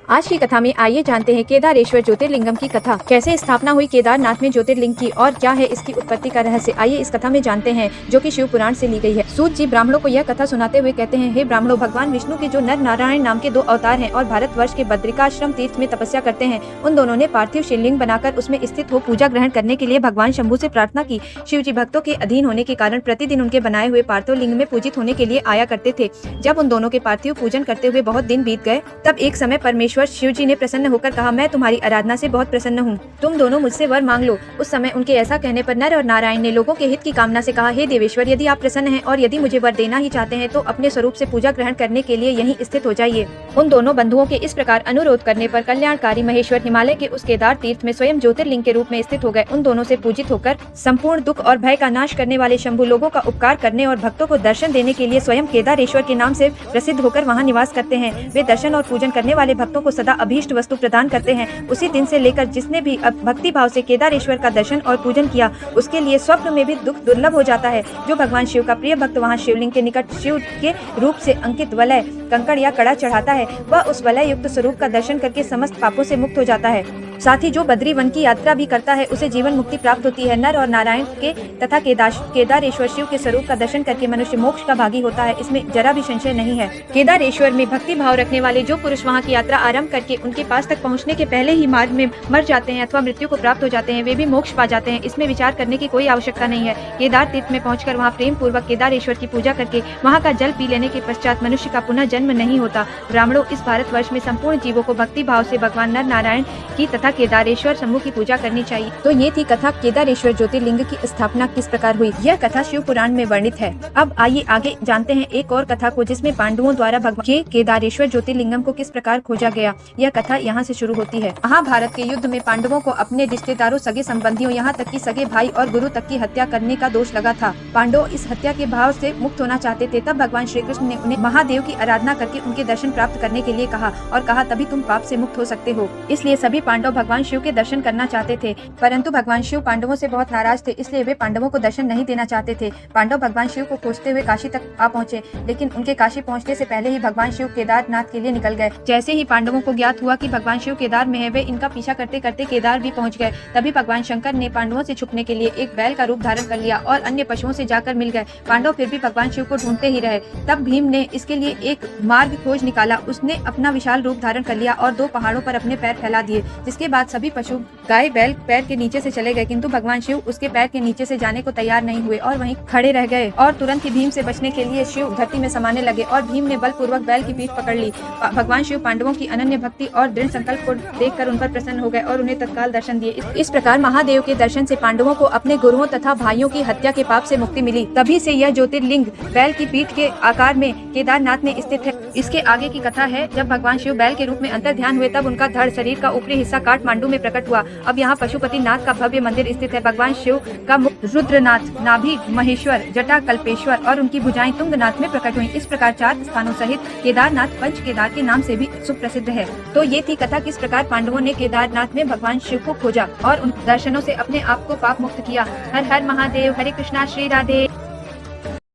आज की कथा में आइए जानते हैं केदारेश्वर ज्योतिर्लिंगम की कथा। कैसे स्थापना हुई केदारनाथ में ज्योतिर्लिंग की और क्या है इसकी उत्पत्ति का रहस्य, आइए इस कथा में जानते हैं, जो कि शिव पुराण से ली गई है। सूत जी ब्राह्मणों को यह कथा सुनाते हुए कहते हैं, हे ब्राह्मणों, भगवान विष्णु के जो नर नारायण नाम के 2 अवतार हैं और भारतवर्ष के बद्रिकाश्रम तीर्थ में तपस्या करते हैं, उन दोनों ने पार्थिव शिवलिंग बनाकर उसमें स्थित हो पूजा ग्रहण करने के लिए भगवान शंभु से प्रार्थना की। शिव जी भक्तों के अधीन होने के कारण प्रतिदिन उनके बनाए हुए पार्थिव लिंग में पूजित होने के लिए आया करते थे। जब उन दोनों के पार्थिव पूजन करते हुए बहुत दिन बीत गए, तब एक समय परमेश्वर शिव जी ने प्रसन्न होकर कहा, मैं तुम्हारी आराधना से बहुत प्रसन्न हूँ, तुम दोनों मुझसे वर मांग लो। उस समय उनके ऐसा कहने पर नर और नारायण ने लोगों के हित की कामना से कहा, हे देवेश्वर, यदि आप प्रसन्न हैं और यदि मुझे वर देना ही चाहते हैं तो अपने स्वरूप से पूजा ग्रहण करने के लिए यहीं स्थित हो जाइए। उन दोनों बंधुओं के इस प्रकार अनुरोध करने पर कल्याणकारी महेश्वर हिमालय के उस केदार तीर्थ में स्वयं ज्योतिर्लिंग के रूप में स्थित हो गए। उन दोनों से पूजित होकर संपूर्ण दुख और भय का नाश करने वाले शंभु लोगों का उपकार करने और भक्तों को दर्शन देने के लिए स्वयं केदारेश्वर के नाम से प्रसिद्ध होकर वहां निवास करते हैं। वे दर्शन और पूजन करने वाले भक्तों को सदा अभीष्ट वस्तु प्रदान करते हैं। उसी दिन से लेकर जिसने भी भक्ति भाव से केदारेश्वर का दर्शन और पूजन किया, उसके लिए स्वप्न में भी दुख दुर्लभ हो जाता है। जो भगवान शिव का प्रिय भक्त वहां शिवलिंग के निकट शिव के रूप से अंकित वलय, कंकड़ या कड़ा चढ़ाता है, वह उस वलय युक्त स्वरूप का दर्शन करके समस्त पापों से मुक्त हो जाता है। साथ ही जो बद्री वन की यात्रा भी करता है, उसे जीवन मुक्ति प्राप्त होती है। नर और नारायण के तथा केदारेश्वर शिव के स्वरूप का दर्शन करके मनुष्य मोक्ष का भागी होता है, इसमें जरा भी संशय नहीं है। केदारेश्वर में भक्ति भाव रखने वाले जो पुरुष वहां की यात्रा आरंभ करके उनके पास तक पहुंचने के पहले ही मार्ग में मर जाते हैं अथवा मृत्यु को प्राप्त हो जाते हैं, वे भी मोक्ष पा जाते हैं। इसमें विचार करने की कोई आवश्यकता नहीं है। केदार तीर्थ में पहुंचकर वहां प्रेम पूर्वक केदारेश्वर की पूजा करके वहां का जल पी लेने के पश्चात मनुष्य का पुनः जन्म नहीं होता। ब्राह्मणों, इस भारतवर्ष में संपूर्ण जीवों को भक्ति भाव से भगवान नर नारायण की तथा केदारेश्वर शंभु की पूजा करनी चाहिए। तो ये थी कथा केदारेश्वर ज्योतिर्लिंग की स्थापना किस प्रकार हुई। यह कथा शिव पुराण में वर्णित है। अब आइए आगे जानते हैं एक और कथा को, जिसमें पांडवों द्वारा भगवान के केदारेश्वर ज्योतिर्लिंगम को किस प्रकार खोजा गया। यह कथा यहाँ से शुरू होती है। महाभारत के युद्ध में पांडवों को अपने रिश्तेदारों, सगे संबंधियों, यहाँ तक कि सगे भाई और गुरु तक की हत्या करने का दोष लगा था। पांडव इस हत्या के भाव से मुक्त होना चाहते थे। तब भगवान श्री कृष्ण ने उन्हें महादेव की आराधना करके उनके दर्शन प्राप्त करने के लिए कहा और कहा, तभी तुम पाप से मुक्त हो सकते हो। इसलिए सभी पांडव भगवान शिव के दर्शन करना चाहते थे, परंतु भगवान शिव पांडवों से बहुत नाराज थे, इसलिए वे पांडवों को दर्शन नहीं देना चाहते थे। पांडव भगवान शिव को खोजते हुए काशी तक आ पहुंचे, लेकिन उनके काशी पहुंचने से पहले ही भगवान शिव केदारनाथ के लिए निकल गए। जैसे ही पांडवों को ज्ञात हुआ कि भगवान शिव केदार में है, वे इनका पीछा करते करते केदार भी पहुंच गए। तभी भगवान शंकर ने पांडवों से छुपने के लिए एक बैल का रूप धारण कर लिया और अन्य पशुओं से जाकर मिल गए। पांडव फिर भी भगवान शिव को ढूंढते ही रहे। तब भीम ने इसके लिए एक मार्ग खोज निकाला। उसने अपना विशाल रूप धारण कर लिया और 2 पहाड़ों पर अपने पैर फैला दिए, जिसके बाद सभी पशु गाय बैल पैर के नीचे से चले गए, किंतु भगवान शिव उसके पैर के नीचे से जाने को तैयार नहीं हुए और वहीं खड़े रह गए। और तुरंत ही भीम से बचने के लिए शिव धरती में समाने लगे और भीम ने बलपूर्वक बैल की पीठ पकड़ ली। भगवान शिव पांडवों की अनन्य भक्ति और दृढ़ संकल्प को देखकर उन पर प्रसन्न हो गए और उन्हें तत्काल दर्शन दिए। इस प्रकार महादेव के दर्शन से पांडवों को अपने गुरुओं तथा भाइयों की हत्या के पाप से मुक्ति मिली। तभी से यह ज्योतिर्लिंग बैल की पीठ के आकार में केदारनाथ में स्थित है। इसके आगे की कथा है, जब भगवान शिव बैल के रूप में अंतर ध्यान हुए, तब उनका धड़ शरीर का ऊपरी हिस्सा काठमांडू में प्रकट हुआ। अब यहाँ पशुपति नाथ का भव्य मंदिर स्थित है। भगवान शिव का मुख रुद्रनाथ, नाभि महेश्वर, जटा कल्पेश्वर और उनकी भुजाएं तुंगनाथ में प्रकट हुई। इस प्रकार 4 स्थानों सहित केदारनाथ पंच केदार के नाम से भी सुप्रसिद्ध है। तो ये थी कथा, किस प्रकार पांडवों ने केदारनाथ में भगवान शिव को खोजा और उन दर्शनों से अपने आप को पाप मुक्त किया। हर हर महादेव, हरे कृष्णा, श्री राधे।